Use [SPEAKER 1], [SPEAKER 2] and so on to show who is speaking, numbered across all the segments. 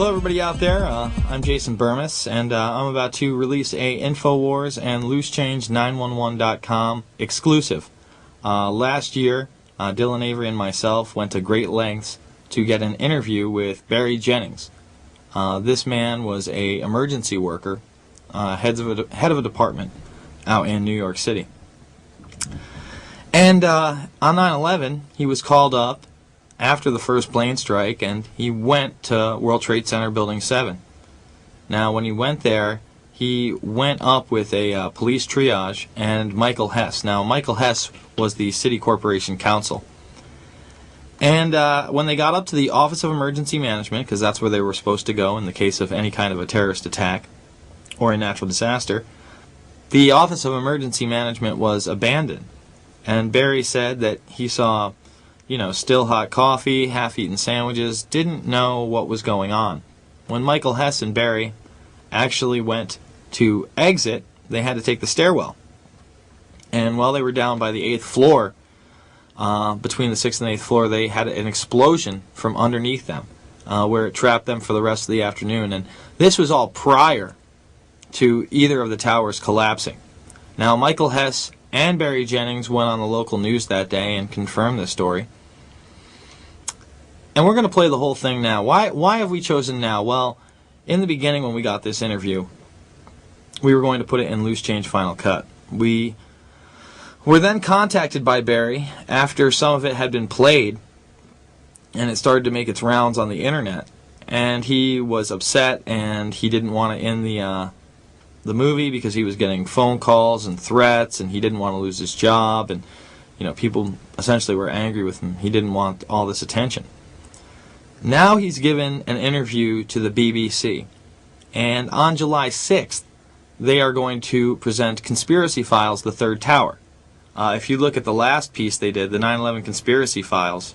[SPEAKER 1] Hello everybody out there, I'm Jason Burmis, and I'm about to release a InfoWars and LooseChange911.com exclusive. Last year, Dylan Avery and myself went to great lengths to get an interview with Barry Jennings. This man was a emergency worker, head of a department out in New York City. And on 9/11, he was called up after the first plane strike, and he went to World Trade Center Building 7. Now, when he went there, he went up with a police triage and Michael Hess. Now, Michael Hess was the city corporation counsel. And when they got up to the Office of Emergency Management, because that's where they were supposed to go in the case of any kind of a terrorist attack or a natural disaster, the Office of Emergency Management was abandoned. And Barry said that he saw still hot coffee, half-eaten sandwiches, didn't know what was going on. When Michael Hess and Barry actually went to exit, they had to take the stairwell. And while they were down by the 8th floor, between the 6th and 8th floor, they had an explosion from underneath them, where it trapped them for the rest of the afternoon. And this was all prior to either of the towers collapsing. Now, Michael Hess and Barry Jennings went on the local news that day and confirmed this story. And we're going to play the whole thing now. Why have we chosen now? Well, in the beginning when we got this interview, we were going to put it in Loose Change Final Cut. We were then contacted by Barry after some of it had been played and it started to make its rounds on the internet. And he was upset and he didn't want to end the movie because he was getting phone calls and threats and he didn't want to lose his job, and people essentially were angry with him. He didn't want all this attention. Now he's given an interview to the BBC, and on July 6th they are going to present Conspiracy Files, The Third Tower. If you look at the last piece they did, the 9/11 Conspiracy Files,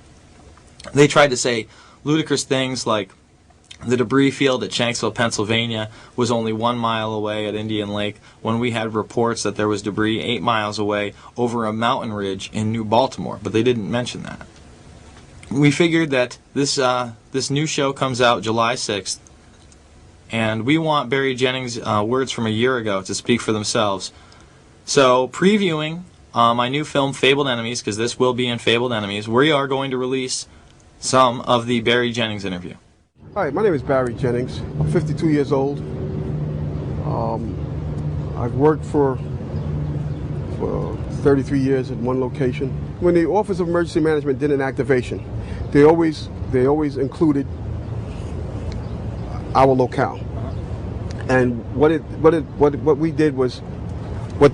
[SPEAKER 1] they tried to say ludicrous things like the debris field at Shanksville, Pennsylvania was only 1 mile away at Indian Lake, when we had reports that there was debris 8 miles away over a mountain ridge in New Baltimore, but they didn't mention that. We figured that this new show comes out July 6th, and we want Barry Jennings' words from a year ago to speak for themselves. So, previewing my new film, Fabled Enemies, because this will be in Fabled Enemies, we are going to release some of the Barry Jennings interview.
[SPEAKER 2] Hi, my name is Barry Jennings. I'm 52 years old. I've worked for 33 years at one location. When the Office of Emergency Management did an activation, they always included our locale. And what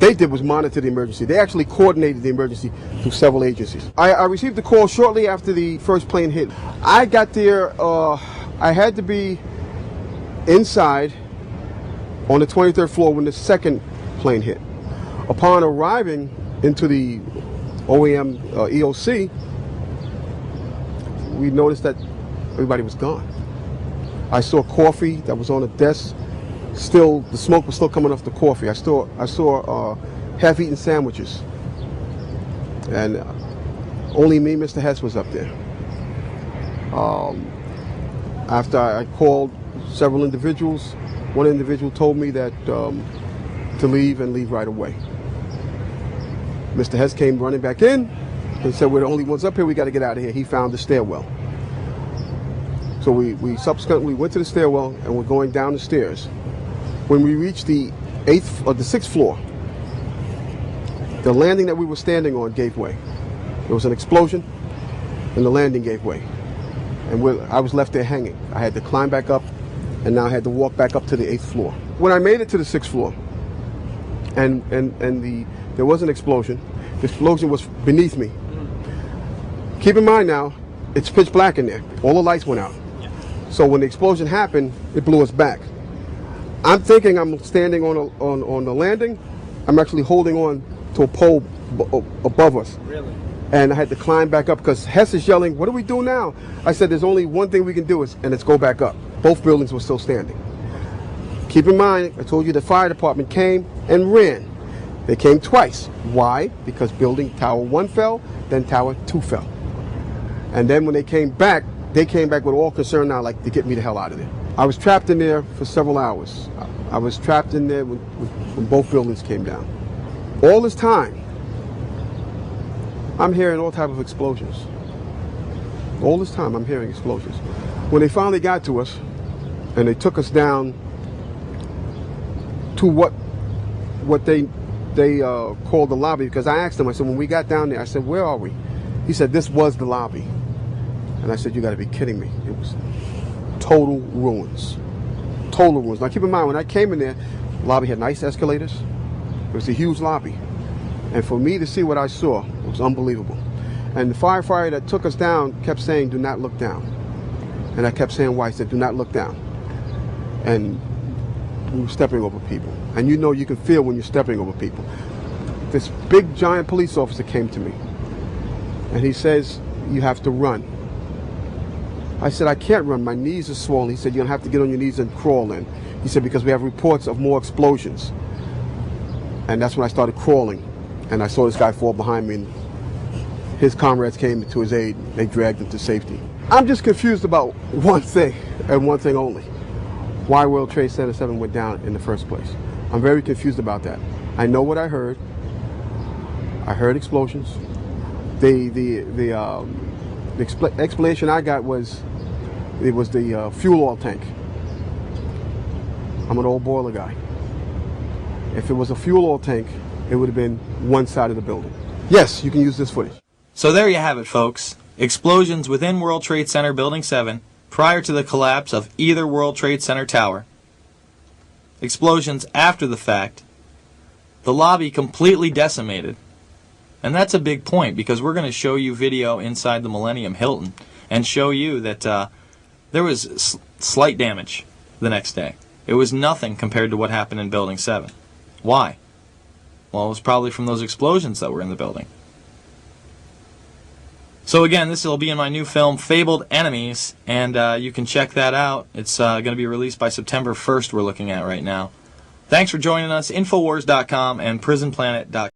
[SPEAKER 2] they did was monitor the emergency. They actually coordinated the emergency through several agencies. I received the call shortly after the first plane hit. I got there. I had to be inside on the 23rd floor when the second plane hit. Upon arriving into the OEM EOC, we noticed that everybody was gone. I saw coffee that was on the desk. Still, the smoke was still coming off the coffee. I saw half-eaten sandwiches, and only me, Mr. Hess, was up there. After I called several individuals, one individual told me that to leave and leave right away. Mr. Hess came running back in and said, "We're the only ones up here. We got to get out of here." He found the stairwell. So we subsequently went to the stairwell and we're going down the stairs. When we reached the 6th floor, the landing that we were standing on gave way. There was an explosion and the landing gave way. And I was left there hanging. I had to climb back up, and now I had to walk back up to the 8th floor. When I made it to the 6th floor, and there was an explosion. The explosion was beneath me. Keep in mind now, it's pitch black in there. All the lights went out. So when the explosion happened, it blew us back. I'm thinking I'm standing on the landing. I'm actually holding on to a pole above us. Really? And I had to climb back up because Hess is yelling, "What do we do now?" I said, "There's only one thing we can do, and it's go back up." Both buildings were still standing. Keep in mind, I told you the fire department came and ran. They came twice. Why? Because building Tower 1 fell, then Tower 2 fell. And then when they came back with all concern now, like, to get me the hell out of there. I was trapped in there for several hours. I was trapped in there when both buildings came down. All this time, I'm hearing all type of explosions. All this time, I'm hearing explosions. When they finally got to us, and they took us down to what they called the lobby, because I asked them, I said, when we got down there, I said, where are we? He said, this was the lobby. And I said, you got to be kidding me. It was total ruins. Total ruins. Now keep in mind, when I came in there, the lobby had nice escalators. It was a huge lobby. And for me to see what I saw, it was unbelievable. And the firefighter that took us down kept saying, do not look down. And I kept saying why. He said, do not look down. And we were stepping over people. And you know, you can feel when you're stepping over people. This big giant police officer came to me. And he says, you have to run. I said, I can't run. My knees are swollen. He said, you're going to have to get on your knees and crawl in. He said, because we have reports of more explosions. And that's when I started crawling. And I saw this guy fall behind me. And his comrades came to his aid. They dragged him to safety. I'm just confused about one thing, and one thing only. Why World Trade Center 7 went down in the first place. I'm very confused about that. I know what I heard. I heard explosions. The explanation I got was it was the fuel oil tank. I'm an old boiler guy. If it was a fuel oil tank, it would have been one side of the building. Yes, you can use this footage.
[SPEAKER 1] So there you have it, folks. Explosions within World Trade Center Building 7 prior to the collapse of either World Trade Center tower. Explosions after the fact. The lobby completely decimated. And that's a big point, because we're going to show you video inside the Millennium Hilton and show you that there was slight damage the next day. It was nothing compared to what happened in Building 7. Why? Well, it was probably from those explosions that were in the building. So again, this will be in my new film, Fabled Enemies, and you can check that out. It's going to be released by September 1st, we're looking at right now. Thanks for joining us, Infowars.com and PrisonPlanet.com.